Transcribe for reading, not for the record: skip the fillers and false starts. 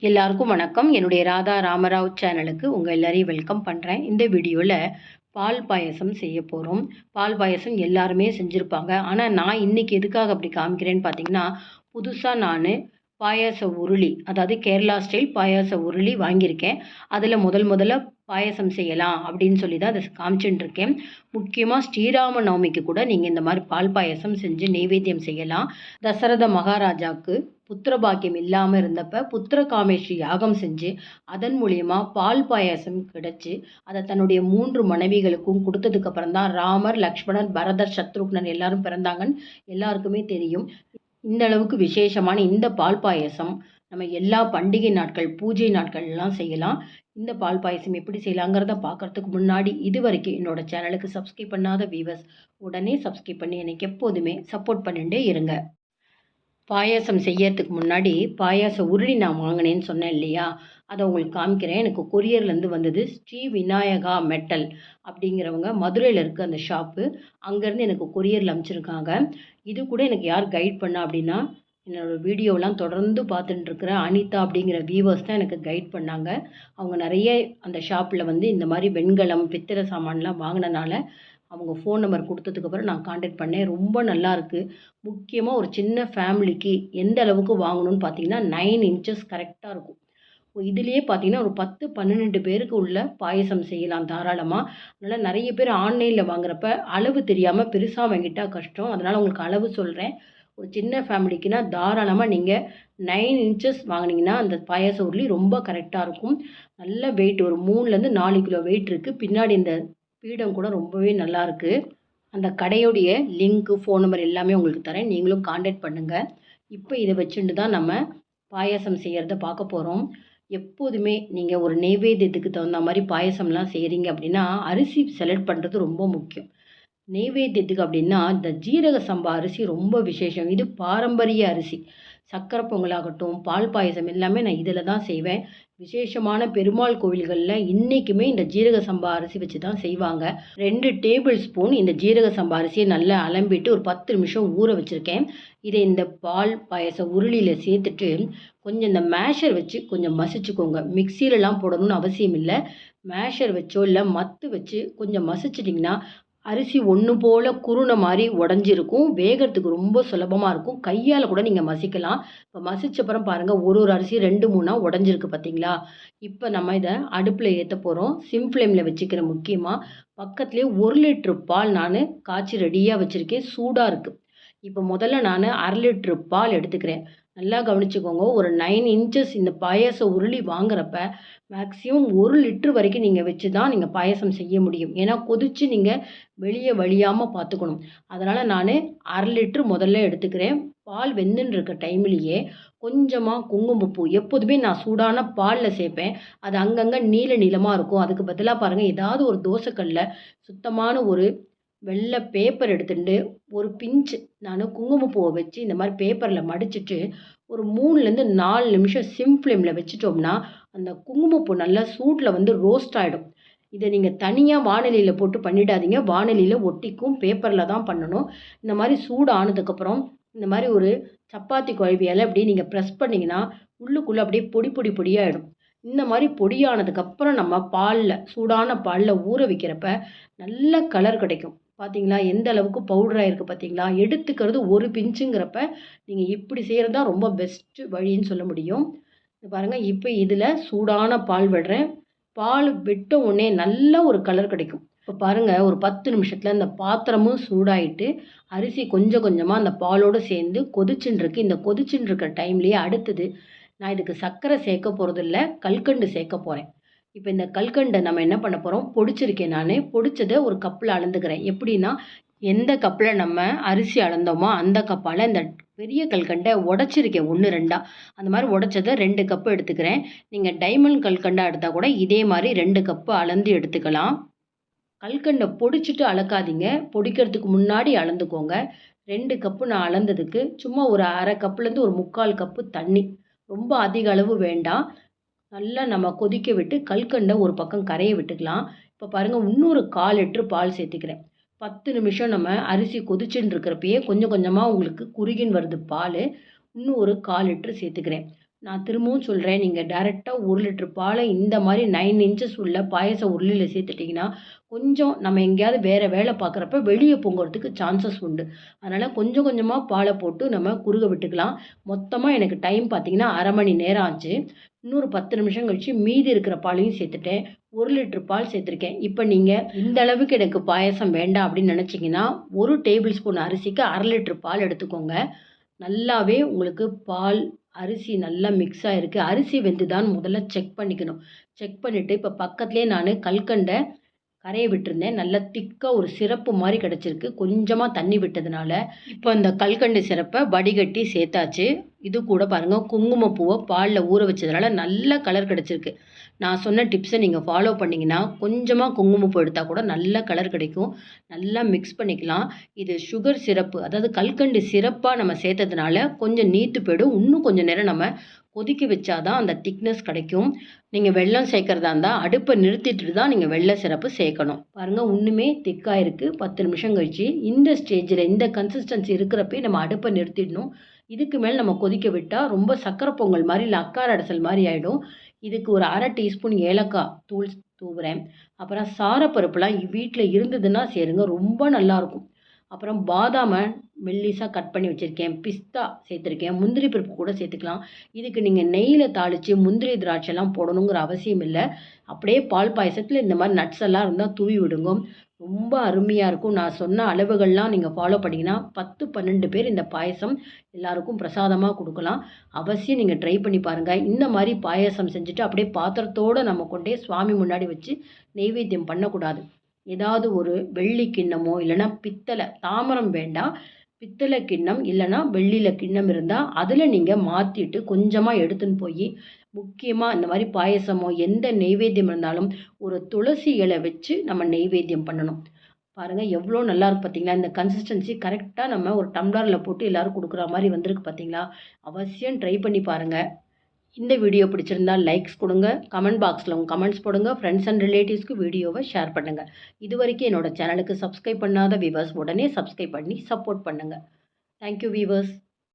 எல்லாருக்கும் வணக்கம். என்னுடைய ராதா ராமராவ் சேனலுக்கு உங்கள் எல்லாரையும் வெல்கம் பண்ணுறேன். இந்த வீடியோவில் பால் பாயசம் செய்ய போகிறோம். பால் பாயசம் எல்லாருமே செஞ்சுருப்பாங்க. ஆனால் நான் இன்றைக்கி எதுக்காக அப்படி காமிக்கிறேன்னு பார்த்தீங்கன்னா, புதுசாக நான் பாயாச உருளி, அதாவது கேரளா ஸ்டைல் பாயாச உருளி வாங்கியிருக்கேன். அதில் முதல்ல பாயசம் செய்யலாம் அப்படின்னு சொல்லி தான் அதை காமிச்சுட்டுருக்கேன். முக்கியமாக ஸ்ரீராம நவமிக்கு கூட நீங்கள் இந்த மாதிரி பால் பாயசம் செஞ்சு நெய்வேத்தியம் செய்யலாம். தசரத மகாராஜாவுக்கு புத்திர பாக்கியம் இல்லாமல் இருந்தப்ப புத்திர காமேஷ்டி யாகம் செஞ்சு அதன் மூலியமா பால் பாயாசம் கிடைச்சி அதை தன்னுடைய 3 மனைவிகளுக்கும் கொடுத்ததுக்கு அப்புறம் தான் ராமர், லக்ஷ்மணன், பரதர், சத்ருக்னன் எல்லாரும் பிறந்தாங்கன்னு எல்லாருக்குமே தெரியும். இந்த அளவுக்கு விசேஷமான இந்த பால் பாயசம் நம்ம எல்லா பண்டிகை நாட்கள், பூஜை நாட்கள் எல்லாம் செய்யலாம். இந்த பால் பாயசம் எப்படி செய்யலாங்கிறத பார்க்கறதுக்கு முன்னாடி இது வரைக்கும் என்னோட சேனலுக்கு சப்ஸ்கிரைப் பண்ணாத வீவர்ஸ் உடனே சப்ஸ்கிரைப் பண்ணி எனக்கு எப்போதுமே சப்போர்ட் பண்ணிட்டே இருங்க. பாயாசம் செய்யறதுக்கு முன்னாடி பாயாச உருளி நான் வாங்கினேன்னு சொன்னேன் இல்லையா, அதை உங்களுக்கு காமிக்கிறேன். எனக்கு கொரியர்லேருந்து வந்தது. ஸ்ரீ விநாயகா மெட்டல் அப்படிங்கிறவங்க மதுரையில் இருக்க அந்த ஷாப்பு, அங்கேருந்து எனக்கு கொரியரில் அனுப்பிச்சிருக்காங்க. இது கூட எனக்கு யார் கைட் பண்ணா அப்படின்னா, என்னோடய வீடியோலாம் தொடர்ந்து பார்த்துட்டு இருக்கிற அனிதா அப்படிங்கிற வியூவர்ஸ் தான் எனக்கு கைட் பண்ணாங்க. அவங்க நிறைய அந்த ஷாப்பில் வந்து இந்த மாதிரி வெண்கலம், பித்தளை சாமான்லாம் வாங்கினனால அவங்க ஃபோன் நம்பர் கொடுத்ததுக்கப்புறம் நான் காண்டாக்ட் பண்ணேன். ரொம்ப நல்லாயிருக்கு. முக்கியமாக ஒரு சின்ன ஃபேமிலிக்கு எந்த அளவுக்கு வாங்கணும்னு பார்த்தீங்கன்னா 9 இன்ச்சஸ் கரெக்டாக இருக்கும். இதுலேயே பார்த்தீங்கன்னா ஒரு 10, 12 பேருக்கு உள்ள பாயசம் செய்யலாம் தாராளமா. அதனால் நிறைய பேர் ஆன்லைனில் வாங்குறப்ப அளவு தெரியாமல் பெருசாக வாங்கிட்டா கஷ்டம். அதனால் உங்களுக்கு அளவு சொல்கிறேன். ஒரு சின்ன ஃபேமிலிக்குனா தாராளமாக நீங்கள் 9 இன்ச்சஸ் வாங்கினீங்கன்னா அந்த பாயாச உருளி ரொம்ப கரெக்டாக இருக்கும். நல்ல வெயிட் ஒரு 3லேருந்து 4 கிலோ வெயிட் இருக்குது. பின்னாடி இந்த பீடம் கூட ரொம்பவே நல்லாயிருக்கு. அந்த கடையுடைய லிங்க்கு, ஃபோன் நம்பர் எல்லாமே உங்களுக்கு தரேன். நீங்களும் காண்டாக்ட் பண்ணுங்கள். இப்போ இதை வச்சுட்டு தான் நம்ம பாயாசம் செய்கிறத பார்க்க போகிறோம். எப்போதுமே நீங்கள் ஒரு நெய்வேத்தியத்துக்கு தகுந்த மாதிரி பாயசம்லாம் செய்கிறீங்க அப்படின்னா, அரிசி செலக்ட் பண்ணுறது ரொம்ப முக்கியம். நெய்வேத்தியத்துக்கு அப்படின்னா இந்த ஜீரக சம்பா அரிசி ரொம்ப விசேஷம். இது பாரம்பரிய அரிசி. சக்கரை பொங்கலாகட்டும், பால் பாயசம் எல்லாமே நான் இதில் தான் செய்வேன். விசேஷமான பெருமாள் கோவில்களில் இன்றைக்குமே இந்த ஜீரக சம்பா அரிசி வச்சு தான் செய்வாங்க. 2 டேபிள் ஸ்பூன் இந்த ஜீரக சம்பா அரிசியை நல்லா அலம்பிட்டு ஒரு 10 நிமிஷம் ஊற வச்சுருக்கேன். இதை இந்த பால் பாயச உருளியில் சேர்த்துட்டு கொஞ்சம் இந்த மேஷர் வச்சு கொஞ்சம் மசிச்சுக்கோங்க. மிக்சியிலலாம் போடணும்னு அவசியம் இல்லை. மேஷர் வச்சோ இல்லை மத்து வச்சு கொஞ்சம் மசிச்சிட்டிங்கன்னா அரிசி ஒன்று போல் குருணை மாதிரி உடஞ்சிருக்கும். வேகிறதுக்கு ரொம்ப சுலபமாக இருக்கும். கையால் கூட நீங்கள் மசிக்கலாம். இப்போ மசிச்சப்புறம் பாருங்கள், ஒரு அரிசி 2, 3 உடஞ்சிருக்கு பார்த்தீங்களா? இப்போ நம்ம இதை அடுப்பில் ஏற்ற போகிறோம். சிம் ஃப்ளேமில் வச்சுக்கிறேன். முக்கியமாக பக்கத்துலேயே 1 லிட்ரு பால் நான் காய்ச்சி ரெடியாக வச்சுருக்கேன். சூடாக இருக்குது. இப்போ முதல்ல நான் 1/2 லிட்ரு பால் எடுத்துக்கிறேன். நல்லா கவனிச்சுக்கோங்க. ஒரு 9 இன்ச்சஸ் இந்த பாயாச உருளி வாங்குறப்ப மேக்ஸிமம் 1 லிட்ரு வரைக்கும் நீங்கள் வச்சு தான் நீங்கள் பாயாசம் செய்ய முடியும். ஏன்னா கொதித்து நீங்கள் வெளியே வழியாமல் பார்த்துக்கணும். அதனால் நான் 1/2 லிட்ரு முதல்ல எடுத்துக்கிறேன். பால் வெந்துன்னு இருக்க டைம்லேயே கொஞ்சமாக குங்குமப்பூ எப்போதுமே நான் சூடான பாலில் சேர்ப்பேன். அது அங்கங்கே நீளமாக இருக்கும். அதுக்கு பதிலாக பாருங்கள், ஏதாவது ஒரு தோசைக்கல்லில் சுத்தமான ஒரு வெள்ளை பேப்பர் எடுத்துட்டு ஒரு பிஞ்சு நான் குங்குமப்பூவை வச்சு இந்த மாதிரி பேப்பரில் மடிச்சிட்டு ஒரு 3லேருந்து 4 நிமிஷம் சிம் ஃப்ளேமில் வச்சுட்டோம்னா அந்த குங்குமப்பூ நல்லா சூட்டில் வந்து ரோஸ்ட் ஆகிடும். இதை நீங்கள் தனியாக வாணலியில் போட்டு பண்ணிடாதீங்க. வாணலியில் ஒட்டிக்கும். பேப்பரில் தான் பண்ணணும். இந்த மாதிரி சூடு ஆனதுக்கப்புறம் இந்த மாதிரி ஒரு சப்பாத்தி குழவியால் அப்படியே நீங்கள் ப்ரெஸ் பண்ணிங்கன்னா உள்ளுக்குள்ளே அப்படியே பொடியாகிடும். இந்த மாதிரி பொடியானதுக்கப்புறம் நம்ம பாலில், சூடான பாலில் ஊற வைக்கிறப்ப நல்ல கலர் கிடைக்கும். பார்த்தீங்களா? எந்த அளவுக்கு பவுடர் ஆயிருக்கு பார்த்தீங்களா? எடுத்துக்கிறது ஒரு பிஞ்சுங்கிறப்ப நீங்கள் இப்படி செய்கிறது தான் ரொம்ப பெஸ்ட்டு வழின்னு சொல்ல முடியும். பாருங்கள், இப்போ இதில் சூடான பால் விடுறேன். பால் விட்ட உடனே நல்ல ஒரு கலர் கிடைக்கும். இப்போ பாருங்கள், ஒரு 10 நிமிஷத்தில் இந்த பாத்திரமும் சூடாயிட்டு அரிசி கொஞ்சம் கொஞ்சமாக அந்த பாலோடு சேர்ந்து கொதிச்சுன்னு இருக்கு. இந்த கொதிச்சுன்னு இருக்கிற டைம்லேயே அடுத்தது நான் இதுக்கு சர்க்கரை சேர்க்க போகிறதில்ல, கல்கண்டு சேர்க்க போகிறேன். இப்போ இந்த கல்கண்டை நம்ம என்ன பண்ண போகிறோம், பொடிச்சிருக்கேன் நான். பொடிச்சதை ஒரு கப்பில் அளந்துக்கிறேன். எப்படின்னா, எந்த கப்பில் நம்ம அரிசி அளந்தோமோ அந்த கப்பால் இந்த பெரிய கல்கண்டை உடச்சிருக்கேன் 1, 2 அந்த மாதிரி உடச்சதை 2 கப்பு எடுத்துக்கிறேன். நீங்கள் டைமண்ட் கல்கண்டாக எடுத்தால் கூட இதே மாதிரி 2 கப்பு அளந்து எடுத்துக்கலாம். கல்கண்டை பொடிச்சிட்டு அளக்காதீங்க. பொடிக்கிறதுக்கு முன்னாடி அளந்துக்கோங்க. 2 கப்பு நான் அளந்ததுக்கு சும்மா ஒரு 1/2 கப்புலேருந்து ஒரு 3/4 கப்பு தண்ணி. ரொம்ப அதிக அளவு வேண்டாம். நல்லா நம்ம கொதிக்க விட்டு கல்கண்டை ஒரு பக்கம் கரைய விட்டுக்கலாம். இப்போ பாருங்கள், இன்னொரு 1/4 லிட்ரு பால் சேர்த்துக்கிறேன். 10 நிமிஷம் நம்ம அரிசி கொதிச்சுன்னு இருக்கிறப்பயே கொஞ்சம் கொஞ்சமாக உங்களுக்கு குறுகின்னு வருது பால். இன்னும் ஒரு 1/4 லிட்ரு சேர்த்துக்கிறேன். நான் திரும்பவும் சொல்றேன். நீங்க டைரக்ட்டா 1 லிட்டர் பால இந்த மாரி 9 இன்ச்சஸ் உள்ள பாயாச உருளையில சேர்த்துட்டீங்கன்னா, கொஞ்சம் நம்ம எங்கேயாவது வேற வேல பார்க்குறப்ப வெளிய பொங்குறதுக்கு சான்சஸ் உண்டு. அதனால கொஞ்சம் கொஞ்சமா பால போட்டு நம்ம குறுக விட்டுக்கலாம். மொத்தமா எனக்கு டைம் பார்த்தீங்கன்னா, 1/2 மணி நேரம் ஆச்சு. இன்னொரு 10 நிமிஷம் கழிச்சு மீதி இருக்கிற பாலையும் சேர்த்துட்டேன். 1 லிட்டர் பால் சேர்த்துருக்கேன். இப்ப நீங்க இந்த அளவுக்கு எனக்கு பாயாசம் வேண்டாம் அப்படின்னு நெனச்சீங்கன்னா, 1 டேபிள் ஸ்பூன் அரிசிக்கு 1/2 லிட்டர் பால் எடுத்துக்கோங்க. நல்லாவே உங்களுக்கு பால், அரிசி நல்லா மிக்ஸ் ஆயிருக்கு. அரிசி வெந்துதான்னு முதல்ல செக் பண்ணிக்கணும். செக் பண்ணிட்டு, இப்ப பக்கத்திலேயே நானு கல்கண்ட கரைய விட்டுருந்தேன். நல்லா திக்கா ஒரு சிரப்பு மாரி கிடைச்சிருக்கு. கொஞ்சமா தண்ணி விட்டதுனால. இப்ப இந்த கல்கண்டு சிரப்ப வடிகட்டி சேர்த்தாச்சு. இது கூட பாருங்க குங்குமப்பூவ பால்ல ஊற வச்சதுனால நல்ல கலர் கிடைச்சிருக்கு. நான் சொன்ன டிப்ஸ நீங்க ஃபாலோ பண்ணீங்கன்னா, கொஞ்சமா குங்குமப்பூ எடுத்தா கூட நல்ல கலர் கிடைக்கும். நல்லா மிக்ஸ் பண்ணிக்கலாம். இது சுகர் சிரப்பு அதாவது கல்கண்டு சிரப்பா நம்ம சேர்த்ததுனால கொஞ்சம் நீத்து போயிடும். இன்னும் கொஞ்சம் நேரம் நம்ம கொதிக்க வச்சா தான் அந்த திக்னஸ் கிடைக்கும். நீங்க வெல்லம் சேர்க்கிறதா இருந்தா, அடுப்ப நிறுத்திட்டு தான் நீங்க வெல்ல சிரப்பு சேர்க்கணும். பாருங்க இன்னுமே திக்கா இருக்கு. 10 நிமிஷம் கழிச்சு இந்த ஸ்டேஜ்ல இந்த கன்சிஸ்டன்சி இருக்கிறப்பயே நம்ம அடுப்ப நிறுத்திடணும். இதுக்கு மேல நம்ம கொதிக்க விட்டா ரொம்ப சர்க்கரை பொங்கல் மாரி இல்ல அக்கார அடைசல் மாரி ஆயிடும். இதுக்கு ஒரு 1/2 டீஸ்பூன் ஏலக்காய் தூள் தூவுறேன். அப்புறம் சாரப்பருப்புலாம் வீட்ல இருந்ததுன்னா சேருங்க. ரொம்ப நல்லாருக்கும். அப்புறம் பாதாம மெல்லிசா கட் பண்ணி வச்சிருக்கேன். பிஸ்தா சேர்த்துருக்கேன். முந்திரி பருப்பு கூட சேர்த்துக்கலாம். இதுக்கு நீங்க நெய்யில தாளிச்சு முந்திரி, திராட்சைலாம் போடணுங்கிற அவசியம் இல்ல. அப்படியே பால் பாயாசத்துல இந்த மாரி நட்ஸ் எல்லாம் இருந்தா தூவி விடுங்க. ரொம்ப அருமையா இருக்கும். நான் சொன்ன அளவுகள்லாம் நீங்க ஃபாலோ பண்ணீங்கன்னா, 10, 12 பேர் இந்த பாயாசம் எல்லாருக்கும் பிரசாதமா குடுக்கலாம். அவசியம் நீங்க ட்ரை பண்ணி பாருங்க. இந்த மாரி பாயாசம் செஞ்சுட்டு அப்படியே பாத்திரத்தோட நம்ம கொண்டோய் சுவாமி முன்னாடி வச்சு நெய்வேத்தியம் பண்ணக்கூடாது. ஏதாவது ஒரு வெள்ளி கிண்ணமோ, இல்லன்னா பித்தள தாமிரம் வேண்டாம். பித்தள கிண்ணம் இல்லன்னா வெள்ளியில கிண்ணம் இருந்தா, அதுல நீங்க மாத்திட்டு கொஞ்சமா எடுத்துன்னு போயி, முக்கியமா இந்த மாரி பாயாசமோ, எந்த நெய்வேத்தியம் இருந்தாலும் ஒரு துளசி இலை வச்சு நம்ம நெய்வேத்தியம் பண்ணணும். பாருங்க எவ்ளோ நல்லாருக்கு பார்த்தீங்களா? இந்த கன்சிஸ்டன்சி கரெக்ட்டா நம்ம ஒரு டம்ளர்ல போட்டு எல்லாரும் குடுக்குற மாரி வந்திருக்கு பார்த்தீங்களா? அவசியம் ட்ரை பண்ணி பாருங்க. இந்த வீடியோ பிடிச்சிருந்தா லைக்ஸ் குடுங்க. கமெண்ட் பாக்ஸ்ல உங்க கமெண்ட்ஸ் போடுங்க. ஃப்ரெண்ட்ஸ் அண்ட் ரிலேட்டிவ்ஸ்க்கு வீடியோவ ஷேர் பண்ணுங்க. இதுவரைக்கும் என்னோட சேனலுக்கு சப்ஸ்கிரைப் பண்ணாத வியூவர்ஸ் உடனே சப்ஸ்கிரைப் பண்ணி சப்போர்ட் பண்ணுங்க. Thank you viewers.